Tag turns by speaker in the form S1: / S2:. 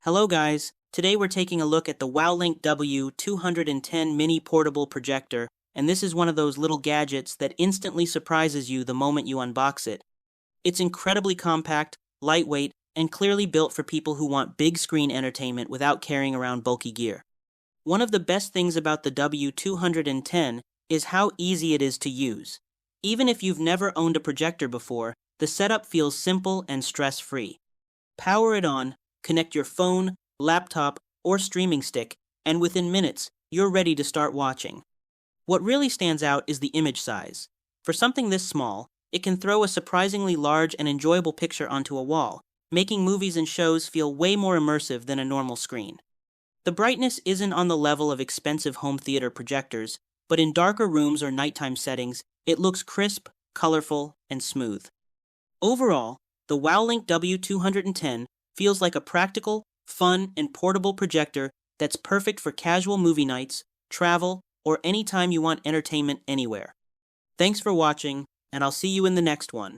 S1: Hello guys, today we're taking a look at the WOWLINK W210 mini portable projector, and this is one of those little gadgets that instantly surprises you the moment you unbox it. It's incredibly compact, lightweight, and clearly built for people who want big screen entertainment without carrying around bulky gear. One of the best things about the W210 is how easy it is to use. Even if you've never owned a projector before, the setup feels simple and stress-free. Power it on, connect your phone, laptop, or streaming stick, and within minutes, you're ready to start watching. What really stands out is the image size. For something this small, it can throw a surprisingly large and enjoyable picture onto a wall, making movies and shows feel way more immersive than a normal screen. The brightness isn't on the level of expensive home theater projectors, but in darker rooms or nighttime settings, it looks crisp, colorful, and smooth. Overall, the WOWLINK W210 feels like a practical, fun, and portable projector that's perfect for casual movie nights, travel, or anytime you want entertainment anywhere. Thanks for watching, and I'll see you in the next one.